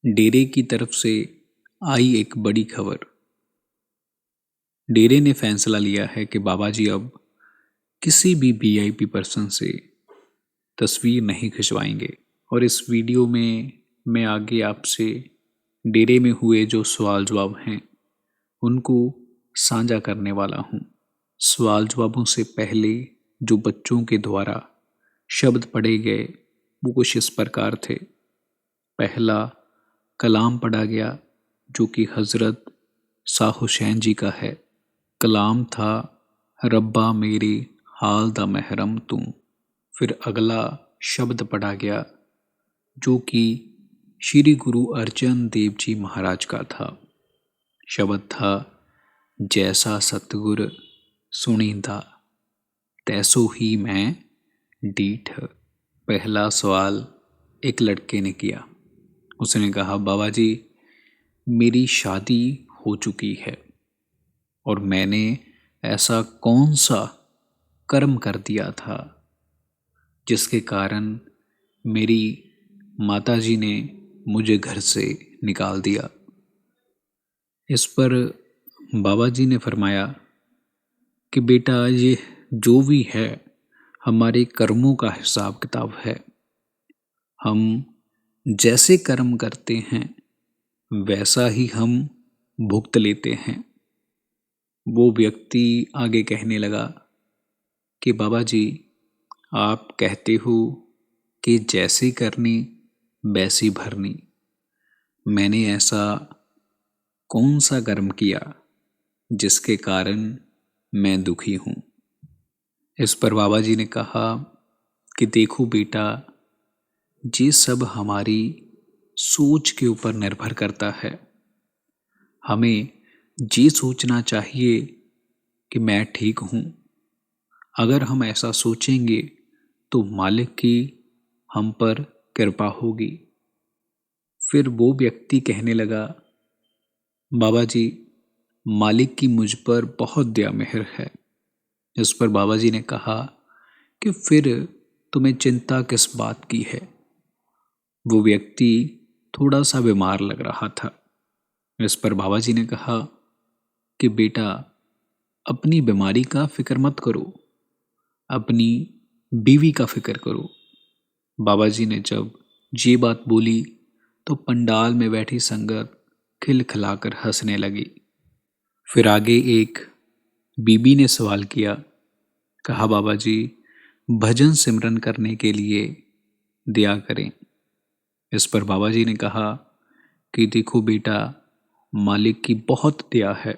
डेरे की तरफ से आई एक बड़ी खबर। डेरे ने फैसला लिया है कि बाबा जी अब किसी भी वीआईपी पर्सन से तस्वीर नहीं खिंचवाएंगे। और इस वीडियो में मैं आगे आपसे डेरे में हुए जो सवाल जवाब हैं उनको साझा करने वाला हूँ। सवाल जवाबों से पहले जो बच्चों के द्वारा शब्द पढ़े गए वो कुछ इस प्रकार थे। पहला कलाम पढ़ा गया जो कि हज़रत शाह हुसैन जी का है। कलाम था रब्बा मेरे हाल दा महरम तू। फिर अगला शब्द पढ़ा गया जो कि श्री गुरु अर्जन देव जी महाराज का था। शब्द था जैसा सतगुर सुनींदा तैसो ही मैं डीठ। पहला सवाल एक लड़के ने किया। उसने कहा बाबा जी मेरी शादी हो चुकी है और मैंने ऐसा कौन सा कर्म कर दिया था जिसके कारण मेरी माताजी ने मुझे घर से निकाल दिया। इस पर बाबा जी ने फरमाया कि बेटा ये जो भी है हमारे कर्मों का हिसाब किताब है। हम जैसे कर्म करते हैं वैसा ही हम भुगत लेते हैं। वो व्यक्ति आगे कहने लगा कि बाबा जी आप कहते हो कि जैसी करनी वैसी भरनी। मैंने ऐसा कौन सा कर्म किया जिसके कारण मैं दुखी हूँ। इस पर बाबा जी ने कहा कि देखो बेटा ये सब हमारी सोच के ऊपर निर्भर करता है। हमें ये सोचना चाहिए कि मैं ठीक हूँ। अगर हम ऐसा सोचेंगे तो मालिक की हम पर कृपा होगी। फिर वो व्यक्ति कहने लगा बाबा जी मालिक की मुझ पर बहुत दया मेहर है। इस पर बाबा जी ने कहा कि फिर तुम्हें चिंता किस बात की है। वो व्यक्ति थोड़ा सा बीमार लग रहा था। इस पर बाबा जी ने कहा कि बेटा अपनी बीमारी का फिक्र मत करो, अपनी बीवी का फिक्र करो। बाबा जी ने जब ये बात बोली तो पंडाल में बैठी संगत खिलखिलाकर हंसने लगी। फिर आगे एक बीबी ने सवाल किया। कहा बाबा जी भजन सिमरन करने के लिए दिया करें। इस पर बाबा जी ने कहा कि देखो बेटा मालिक की बहुत दया है।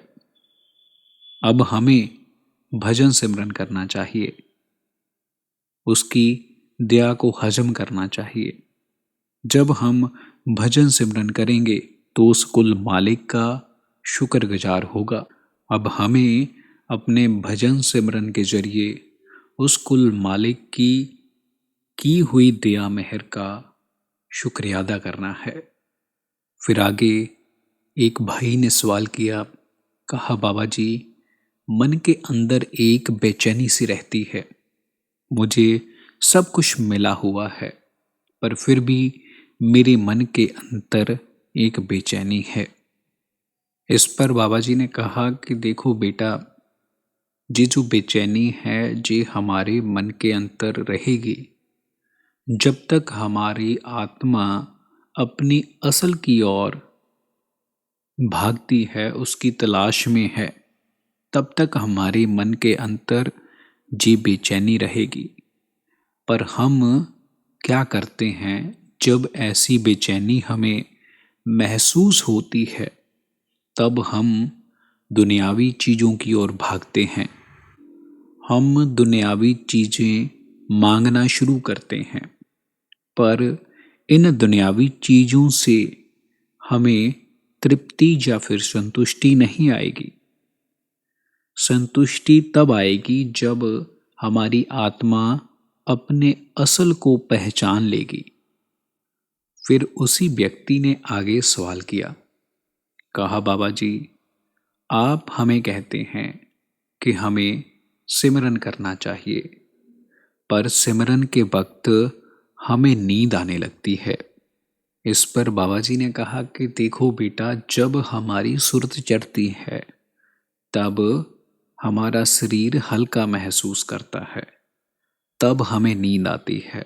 अब हमें भजन सिमरन करना चाहिए, उसकी दया को हजम करना चाहिए। जब हम भजन सिमरन करेंगे तो उस कुल मालिक का शुक्रगुजार होगा। अब हमें अपने भजन सिमरन के जरिए उस कुल मालिक की हुई दया मेहर का शुक्रिया अदा करना है। फिर आगे एक भाई ने सवाल किया। कहा बाबा जी मन के अंदर एक बेचैनी सी रहती है। मुझे सब कुछ मिला हुआ है पर फिर भी मेरे मन के अंदर एक बेचैनी है। इस पर बाबा जी ने कहा कि देखो बेटा ये जो बेचैनी है ये हमारे मन के अंदर रहेगी जब तक हमारी आत्मा अपनी असल की ओर भागती है, उसकी तलाश में है, तब तक हमारे मन के अंदर जी बेचैनी रहेगी। पर हम क्या करते हैं जब ऐसी बेचैनी हमें महसूस होती है तब हम दुनियावी चीज़ों की ओर भागते हैं। हम दुनियावी चीज़ें मांगना शुरू करते हैं पर इन दुनियावी चीज़ों से हमें तृप्ति या फिर संतुष्टि नहीं आएगी। संतुष्टि तब आएगी जब हमारी आत्मा अपने असल को पहचान लेगी। फिर उसी व्यक्ति ने आगे सवाल किया। कहा बाबा जी आप हमें कहते हैं कि हमें सिमरन करना चाहिए पर सिमरन के वक्त हमें नींद आने लगती है। इस पर बाबा जी ने कहा कि देखो बेटा, जब हमारी सुरत चढ़ती है तब हमारा शरीर हल्का महसूस करता है, तब हमें नींद आती है।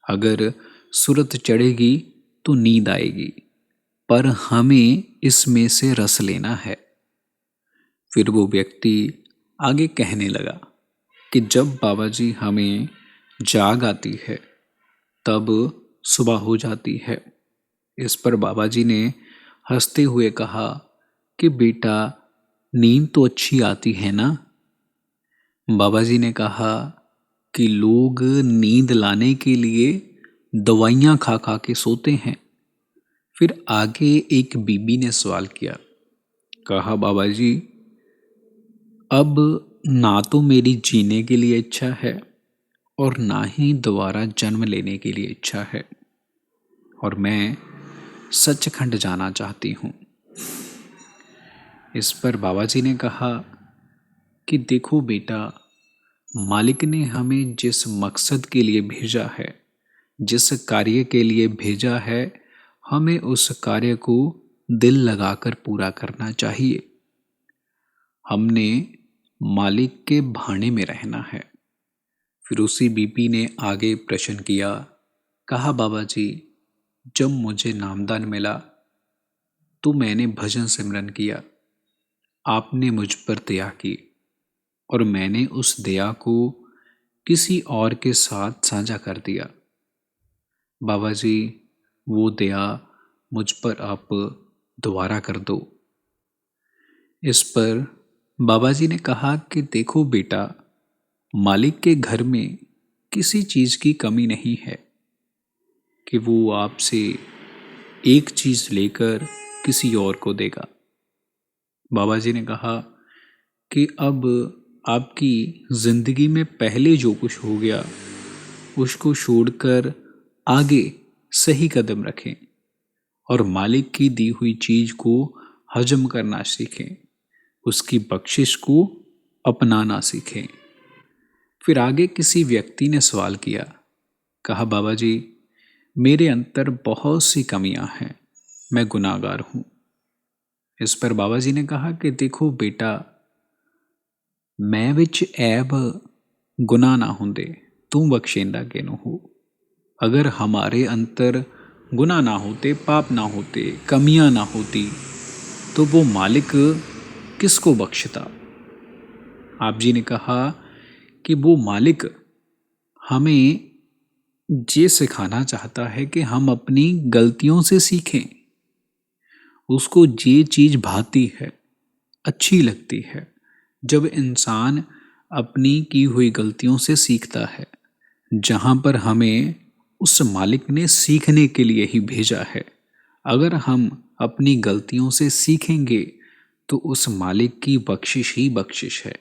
अगर सुरत चढ़ेगी तो नींद आएगी, पर हमें इसमें से रस लेना है। फिर वो व्यक्ति आगे कहने लगा कि जब बाबा जी हमें जाग आती है तब सुबह हो जाती है। इस पर बाबा जी ने हंसते हुए कहा कि बेटा, नींद तो अच्छी आती है ना। बाबा जी ने कहा कि लोग नींद लाने के लिए दवाइयाँ खा खा के सोते हैं। फिर आगे एक बीबी ने सवाल किया, कहा बाबा जी, अब ना तो मेरी जीने के लिए इच्छा है और ना ही दोबारा जन्म लेने के लिए इच्छा है, और मैं सचखंड जाना चाहती हूँ। इस पर बाबा जी ने कहा कि देखो बेटा, मालिक ने हमें जिस मकसद के लिए भेजा है, जिस कार्य के लिए भेजा है, हमें उस कार्य को दिल लगाकर पूरा करना चाहिए। हमने मालिक के भाने में रहना है। फिर उसी बीबी ने आगे प्रश्न किया, कहा बाबा जी, जब मुझे नामदान मिला तो मैंने भजन सिमरन किया, आपने मुझ पर दया की और मैंने उस दया को किसी और के साथ साझा कर दिया। बाबा जी, वो दया मुझ पर आप दोबारा कर दो। इस पर बाबा जी ने कहा कि देखो बेटा, मालिक के घर में किसी चीज़ की कमी नहीं है कि वो आपसे एक चीज़ लेकर किसी और को देगा। बाबा जी ने कहा कि अब आपकी ज़िंदगी में पहले जो कुछ हो गया उसको छोड़कर आगे सही कदम रखें और मालिक की दी हुई चीज़ को हजम करना सीखें, उसकी बख्शिश को अपनाना सीखें। फिर आगे किसी व्यक्ति ने सवाल किया, कहा बाबा जी, मेरे अंदर बहुत सी कमियां हैं, मैं गुनाहगार हूँ। इस पर बाबा जी ने कहा कि देखो बेटा, मैं विच ऐब गुनाह ना होंदे तू बख्शेंदा किनू हो। अगर हमारे अंतर गुनाह ना होते, पाप ना होते, कमियां ना होती, तो वो मालिक किसको बख्शता। आप जी ने कहा कि वो मालिक हमें ये सिखाना चाहता है कि हम अपनी गलतियों से सीखें। उसको ये चीज़ भाती है, अच्छी लगती है, जब इंसान अपनी की हुई गलतियों से सीखता है। जहाँ पर हमें उस मालिक ने सीखने के लिए ही भेजा है। अगर हम अपनी गलतियों से सीखेंगे तो उस मालिक की बख्शिश ही बख्शिश है।